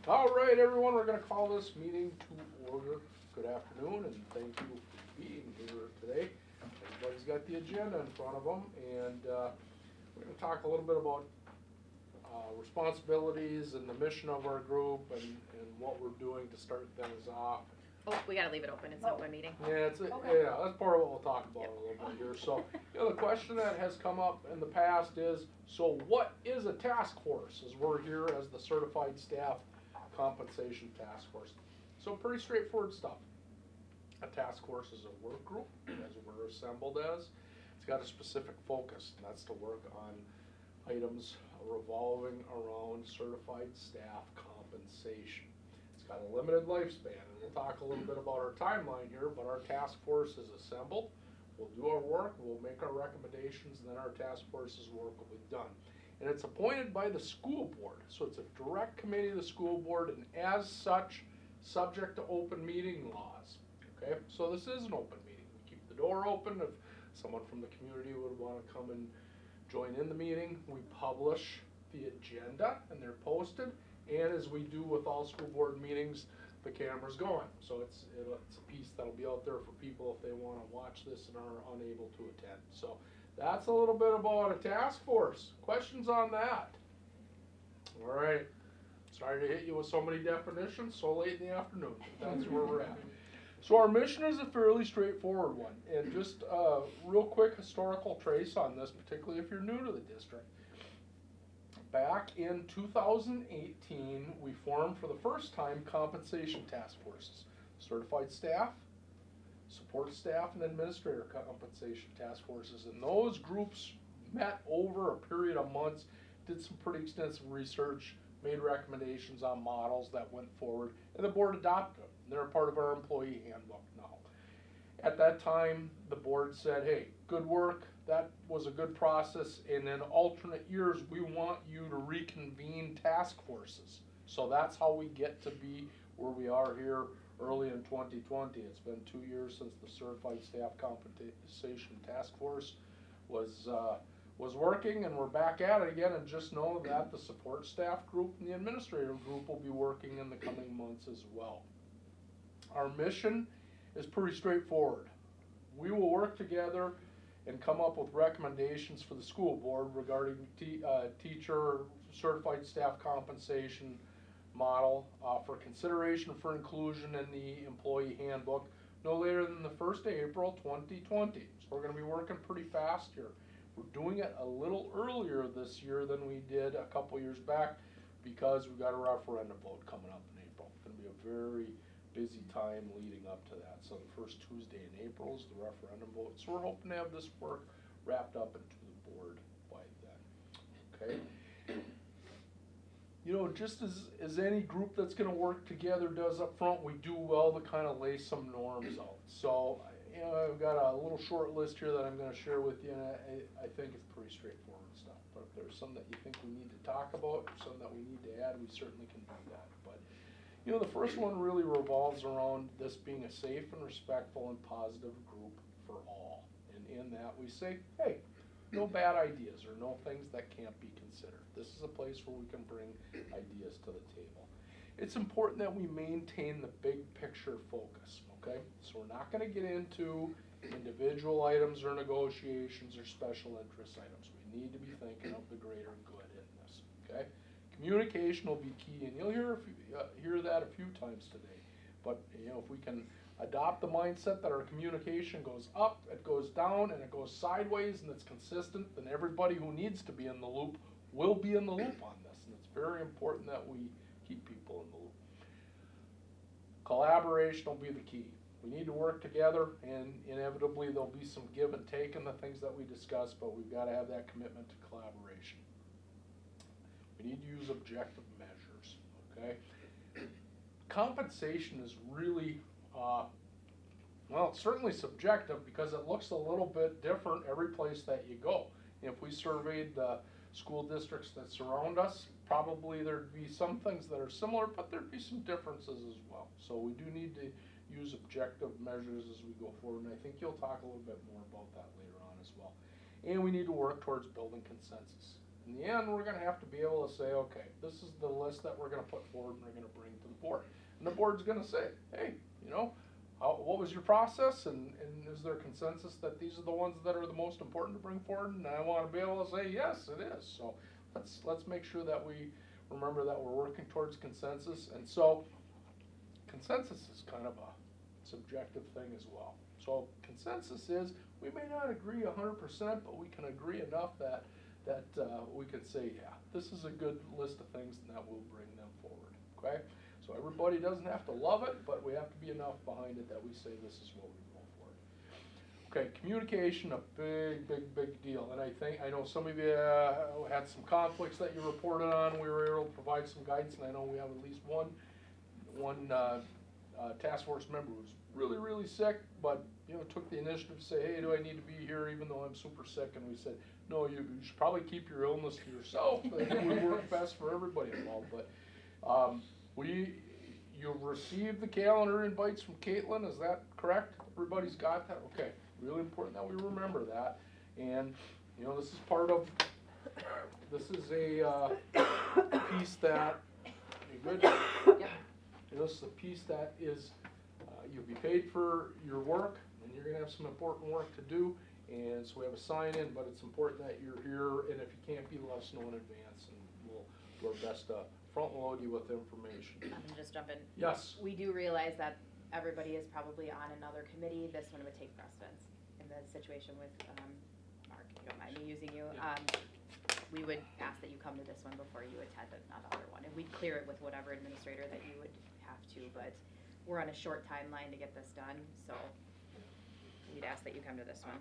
All right, everyone, we're going to call this meeting to order. Good afternoon, and thank you for being here today. Everybody's got the agenda in front of them, and we're going to talk a little bit about responsibilities and the mission of our group and what we're doing to start things off. Oh, we gotta leave it open, it's an open meeting. Yeah, yeah, that's part of what we'll talk about a little bit here. So, the question that has come up in the past is, so what is a task force? As we're here as the Certified Staff Compensation Task Force. So pretty straightforward stuff. A task force is a work group, as we're assembled as. It's got a specific focus, and that's to work on items revolving around certified staff compensation. It's got a limited lifespan, and we'll talk a little bit about our timeline here, but our task force is assembled. We'll do our work, we'll make our recommendations, and then our task force's work will be done. And it's appointed by the school board, so it's a direct committee of the school board, and as such, subject to open meeting laws. Okay, so this is an open meeting. We keep the door open if someone from the community would want to come and join in the meeting. We publish the agenda, and they're posted. And as we do with all school board meetings, the camera's going. So it's a piece that'll be out there for people if they want to watch this and are unable to attend. So that's a little bit about a task force. Questions on that? All right. Sorry to hit you with so many definitions so late in the afternoon, but that's where we're at. So our mission is a fairly straightforward one. And just a real quick historical trace on this, particularly if you're new to the district. Back in 2018, we formed for the first time compensation task forces. Certified staff, support staff, and administrator compensation task forces. And those groups met over a period of months, did some pretty extensive research, made recommendations on models that went forward, and the board adopted them. They're a part of our employee handbook now. At that time, the board said, hey, good work. That was a good process, and in alternate years, we want you to reconvene task forces. So that's how we get to be where we are here early in 2020. It's been 2 years since the Certified Staff Compensation Task Force was working, and we're back at it again. And just know that the support staff group and the administrative group will be working in the coming months as well. Our mission is pretty straightforward. We will work together and come up with recommendations for the school board regarding teacher certified staff compensation model for consideration for inclusion in the employee handbook no later than the 1st of April 2020. So we're going to be working pretty fast here. We're doing it a little earlier this year than we did a couple years back because we've got a referendum vote coming up in April. It's going to be a very busy time leading up to that. So the first Tuesday in April is the referendum vote. So we're hoping to have this work wrapped up into the board by then. Okay. You know, just as any group that's going to work together does up front, we do well to kind of lay some norms out. So, you know, I've got a little short list here that I'm going to share with you, and I think it's pretty straightforward stuff. But if there's some that you think we need to talk about, or some that we need to add, we certainly can do that. But you know, the first one really revolves around this being a safe and respectful and positive group for all. And in that we say, hey, no bad ideas or no things that can't be considered. This is a place where we can bring ideas to the table. It's important that we maintain the big picture focus, okay? So we're not going to get into individual items or negotiations or special interest items. We need to be thinking of the greater good in this, okay? Communication will be key, and you'll hear that a few times today. But you know, if we can adopt the mindset that our communication goes up, it goes down, and it goes sideways, and it's consistent, then everybody who needs to be in the loop will be in the loop on this. And it's very important that we keep people in the loop. Collaboration will be the key. We need to work together, and inevitably there'll be some give and take in the things that we discuss, but we've got to have that commitment to collaboration. We need to use objective measures, okay? Compensation is really, well, it's certainly subjective because it looks a little bit different every place that you go. If we surveyed the school districts that surround us, probably there'd be some things that are similar, but there'd be some differences as well. So we do need to use objective measures as we go forward, and I think you'll talk a little bit more about that later on as well. And we need to work towards building consensus. In the end, we're gonna have to be able to say, okay, this is the list that we're gonna put forward and we're gonna bring to the board. And the board's gonna say, hey, you know, what was your process, and is there consensus that these are the ones that are the most important to bring forward? And I wanna be able to say, yes, it is. So let's make sure that we remember that we're working towards consensus. And so consensus is kind of a subjective thing as well. So consensus is, we may not agree 100%, but we can agree enough that we could say, yeah, this is a good list of things, and that will bring them forward, okay? So everybody doesn't have to love it, but we have to be enough behind it that we say this is what we go for. Okay, communication, a big deal. And I know some of you had some conflicts that you reported on. We were able to provide some guidance, and I know we have at least one task force member who's really sick, but took the initiative to say, hey, do I need to be here even though I'm super sick? And we said, no, you should probably keep your illness to yourself. It would work best for everybody involved. But you've received the calendar invites from Caitlin, is that correct? Everybody's got that? Okay, really important that we remember that. And this is part of, this is a piece that, you good? Yep. This is a piece that is, you'll be paid for your work, and you're gonna have some important work to do. And so we have a sign in, but it's important that you're here, and if you can't be, let us know in advance, and we'll do our best to front load you with information. I'm gonna just jump in. Yes. We do realize that everybody is probably on another committee. This one would take precedence. In the situation with, Mark, if you don't mind me using you, Yeah. we would ask that you come to this one before you attend another one. And we'd clear it with whatever administrator that you would have to, but we're on a short timeline to get this done, so we'd ask that you come to this one.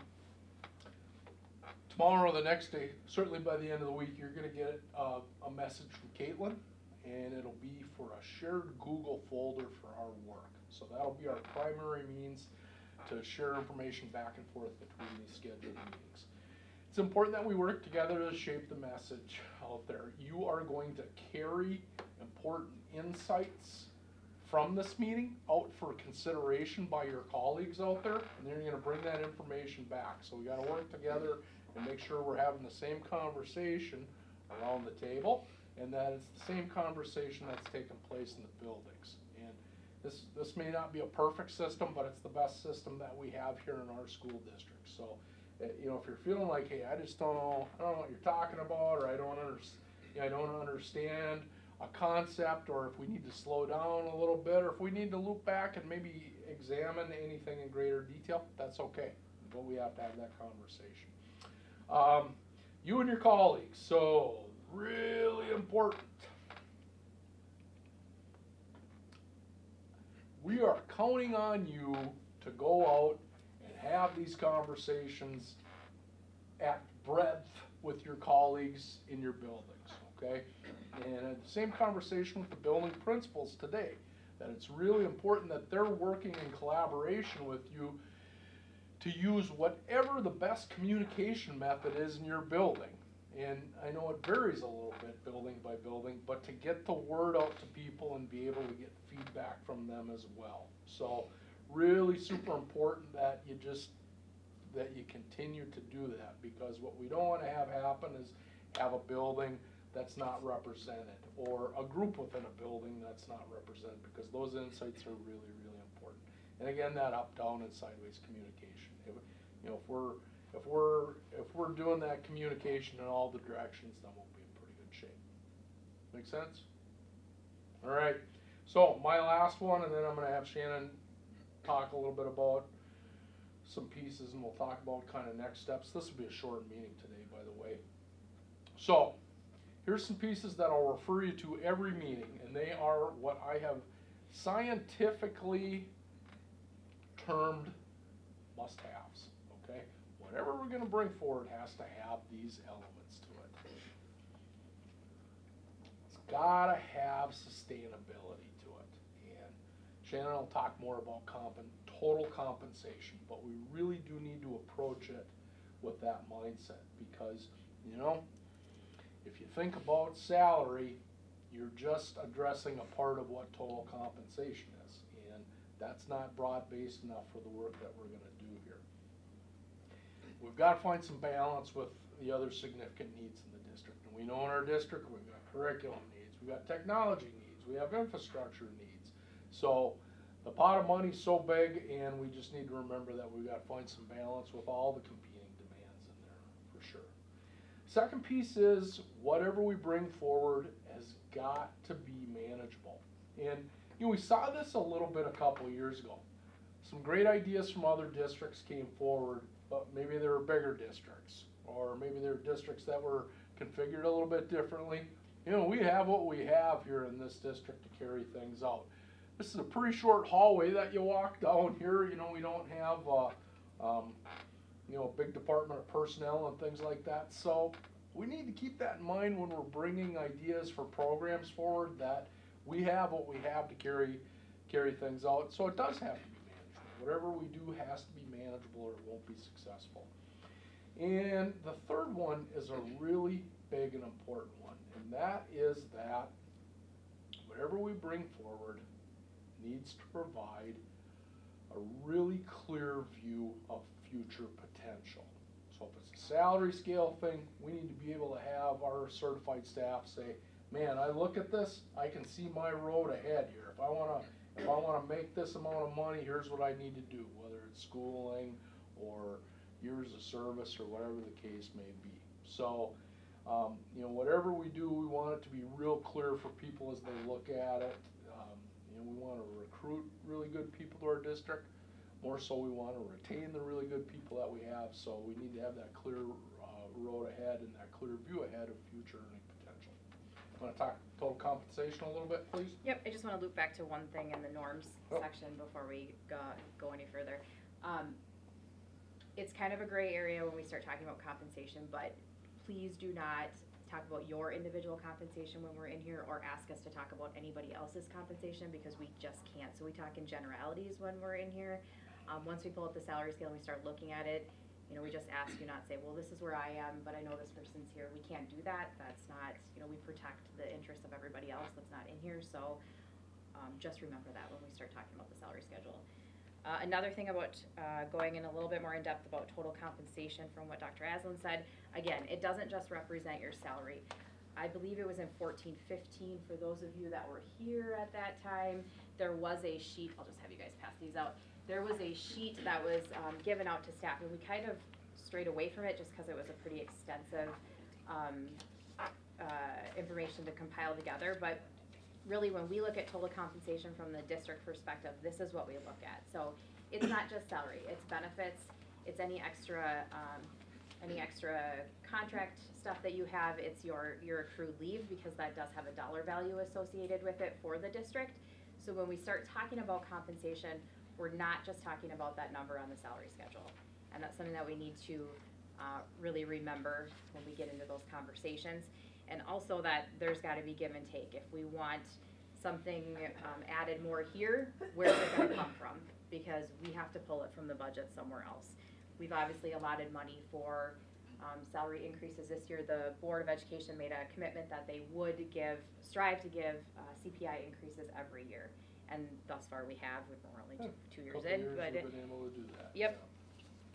Tomorrow or the next day, certainly by the end of the week, you're gonna get a message from Caitlin, and it'll be for a shared Google folder for our work. So that'll be our primary means to share information back and forth between these scheduled meetings. It's important that we work together to shape the message out there. You are going to carry important insights from this meeting out for consideration by your colleagues out there, and then you're gonna bring that information back. So we gotta work together and make sure we're having the same conversation around the table, and that it's the same conversation that's taking place in the buildings. And this may not be a perfect system, but it's the best system that we have here in our school district. So, if you're feeling like, hey, I don't know what you're talking about, or I don't understand a concept, or if we need to slow down a little bit, or if we need to loop back and maybe examine anything in greater detail, that's okay. But we have to have that conversation. You and your colleagues, so really important. We are counting on you to go out and have these conversations at breadth with your colleagues in your buildings, okay? And the same conversation with the building principals today, that it's really important that they're working in collaboration with you to use whatever the best communication method is in your building. And I know it varies a little bit building by building, but to get the word out to people and be able to get feedback from them as well. So really super important that you continue to do that, because what we don't want to have happen is have a building that's not represented, or a group within a building that's not represented, because those insights are really important. And again, that up, down, and sideways communication. If we're doing that communication in all the directions, then we'll be in pretty good shape. Make sense? All right. So my last one, and then I'm going to have Shannon talk a little bit about some pieces, and we'll talk about kind of next steps. This will be a short meeting today, by the way. So here's some pieces that I'll refer you to every meeting, and they are what I have scientifically termed must-haves, okay? Whatever we're gonna bring forward has to have these elements to it. It's gotta have sustainability to it. And Shannon will talk more about total compensation, but we really do need to approach it with that mindset, because, if you think about salary, you're just addressing a part of what total compensation is, and that's not broad-based enough for the work that we're going to do here. We've got to find some balance with the other significant needs in the district. And we know in our district, we've got curriculum needs, we've got technology needs, we have infrastructure needs. So the pot of money's so big, and we just need to remember that we've got to find some balance with all the competing demands in there, for sure. Second piece is whatever we bring forward has got to be manageable. And you know, we saw this a little bit a couple of years ago. Some great ideas from other districts came forward, but maybe they were bigger districts, or maybe they were districts that were configured a little bit differently. You know, we have what we have here in this district to carry things out. This is a pretty short hallway that you walk down here. You know, we don't have, you know, a big department of personnel and things like that. So we need to keep that in mind when we're bringing ideas for programs forward, that we have what we have to carry things out. So it does have to be manageable. Whatever we do has to be manageable or it won't be successful. And the third one is a really big and important one, and that is that whatever we bring forward needs to provide a really clear view of future potential. So if it's a salary scale thing, we need to be able to have our certified staff say, man, I look at this, I can see my road ahead here. If I wanna make this amount of money, here's what I need to do, whether it's schooling or years of service or whatever the case may be. So, you know, whatever we do, we want it to be real clear for people as they look at it. You know, we want to recruit really good people to our district. More so, we want to retain the really good people that we have. So we need to have that clear road ahead and that clear view ahead of future earning potential. Want to talk total compensation a little bit, please? Yep, I just want to loop back to one thing in the norms section before we go any further. It's kind of a gray area when we start talking about compensation, but please do not talk about your individual compensation when we're in here, or ask us to talk about anybody else's compensation, because we just can't. So we talk in generalities when we're in here. Once we pull up the salary scale and we start looking at it, you know, we just ask you not say, well, this is where I am, but I know this person's here. We can't do that. That's not, you know, we protect the interests of everybody else that's not in here. So just remember that when we start talking about the salary schedule. Another thing about going in a little bit more in depth about total compensation from what Dr. Aslan said, again, it doesn't just represent your salary. I believe it was in 14-15, for those of you that were here at that time, there was a sheet, I'll just have you guys pass these out. There was a sheet that was given out to staff, and we kind of strayed away from it just because it was a pretty extensive information to compile together, but really, when we look at total compensation from the district perspective, this is what we look at. So it's not just salary, it's benefits, it's any extra contract stuff that you have, it's your accrued leave, because that does have a dollar value associated with it for the district. So when we start talking about compensation, we're not just talking about that number on the salary schedule. And that's something that we need to really remember when we get into those conversations. And also that there's got to be give and take. If we want something added more here, where's it going to come from? Because we have to pull it from the budget somewhere else. We've obviously allotted money for salary increases this year. The Board of Education made a commitment that they would strive to give CPI increases every year. And thus far we have. We're only two years in. But we've been able to do that. Yep.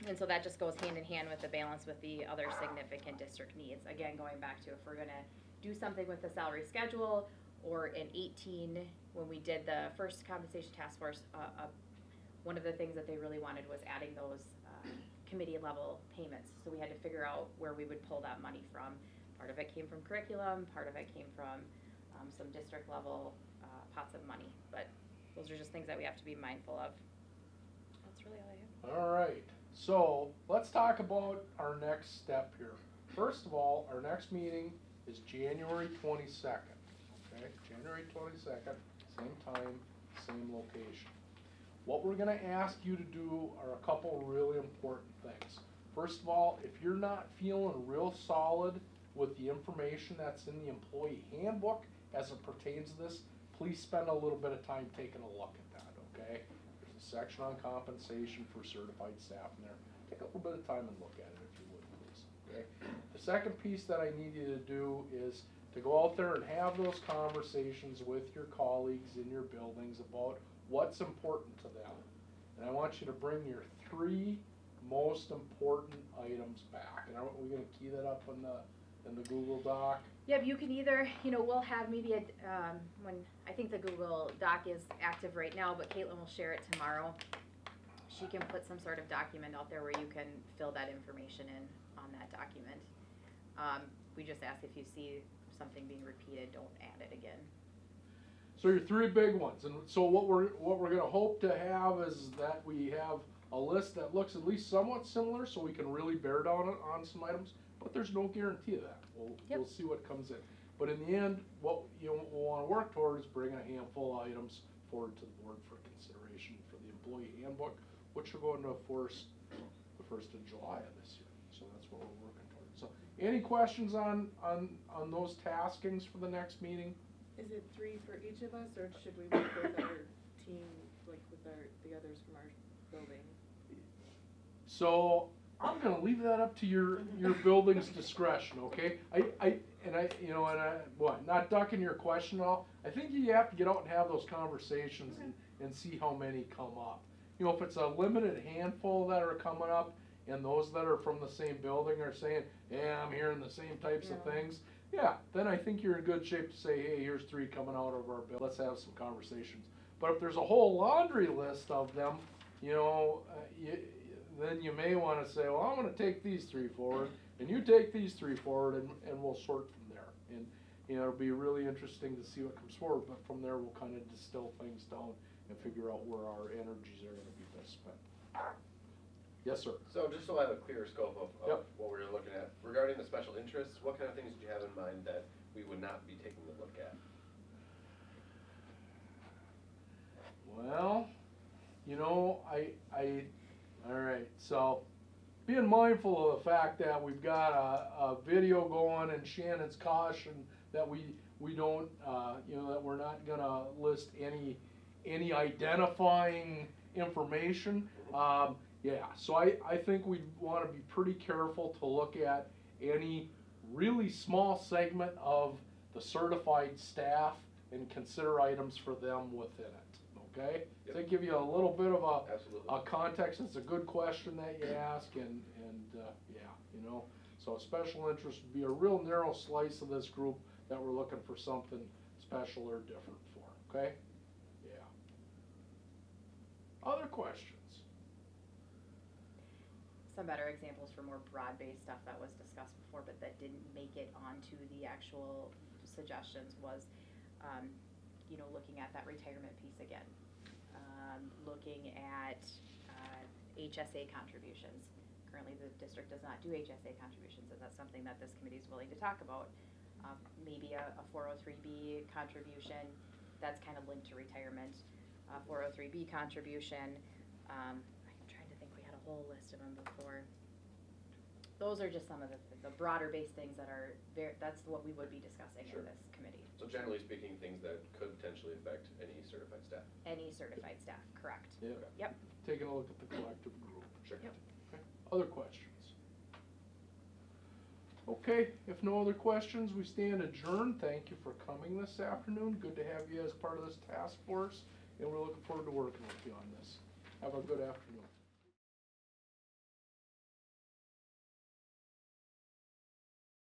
And so that just goes hand in hand with the balance with the other significant district needs. Again, going back to if we're gonna do something with the salary schedule, or in 18, when we did the first compensation task force, one of the things that they really wanted was adding those committee level payments. So we had to figure out where we would pull that money from. Part of it came from curriculum, part of it came from some district level pots of money. But those are just things that we have to be mindful of. That's really all I have. All right. So let's talk about our next step here. First of all, our next meeting is January 22nd. Okay, January 22nd, same time, same location. What we're going to ask you to do are a couple really important things. First of all, if you're not feeling real solid with the information that's in the employee handbook as it pertains to this, please spend a little bit of time taking a look at that, okay? There's a section on compensation for certified staff in there. Take a little bit of time and look at it if you would, please, okay? The second piece that I need you to do is to go out there and have those conversations with your colleagues in your buildings about what's important to them. And I want you to bring your 3 most important items back. And we're going to key that up in in the Google Doc? Yep, you can either, we'll have maybe when, I think the Google Doc is active right now, but Caitlin will share it tomorrow. She can put some sort of document out there where you can fill that information in on that document. We just ask if you see something being repeated, don't add it again. So your three big ones, and so what we're gonna hope to have is that we have a list that looks at least somewhat similar, so we can really bear down on some items, but there's no guarantee of that. We'll see what comes in. But in the end, what we'll wanna work toward is bringing a handful of items forward to the board for consideration for the employee handbook, which will go into force the 1st of July of this year. So that's what we're working towards. So any questions on those taskings for the next meeting? Is it 3 for each of us, or should we work with our team, like with the others from our building? So I'm gonna leave that up to your building's discretion, okay? Not ducking your question at all. I think you have to get out and have those conversations and see how many come up. If it's a limited handful that are coming up, and those that are from the same building are saying, yeah, I'm hearing the same types of things, yeah, then I think you're in good shape to say, hey, here's 3 coming out of our bill, let's have some conversations. But if there's a whole laundry list of them, then you may wanna say, well, I'm gonna take these 3 forward, and you take these 3 forward, and we'll sort from there. And, it'll be really interesting to see what comes forward, but from there, we'll kinda distill things down and figure out where our energies are gonna be best spent. Yes, sir. So just so I have a clearer scope of Yep. what we're looking at, regarding the special interests, what kind of things do you have in mind that we would not be taking a look at? Well, all right, so being mindful of the fact that we've got a video going and Shannon's caution that we don't, that we're not gonna list any identifying information. Yeah, so I think we'd wanna be pretty careful to look at any really small segment of the certified staff and consider items for them within it, okay? Yep. To give you a little bit of Absolutely. a context, it's a good question that you ask, and so special interest would be a real narrow slice of this group that we're looking for something special or different for, okay? Yeah. Other questions? Some better examples for more broad-based stuff that was discussed before, but that didn't make it onto the actual suggestions was, looking at that retirement piece again. Looking at HSA contributions. Currently, the district does not do HSA contributions. Is that something that this committee is willing to talk about? Maybe a 403B contribution, that's kind of linked to retirement. 403B contribution, I'm trying to think, we had a whole list of them before. Those are just some of the broader based things that are that's what we would be discussing Sure. in this committee. So generally speaking, things that could potentially affect any certified staff. Any certified staff, correct. Yeah. Yep. Taking a look at the collective group. Sure. Yep. Okay. Other questions? Okay, if no other questions, we stand adjourned. Thank you for coming this afternoon. Good to have you as part of this task force, and we're looking forward to working with you on this. Have a good afternoon.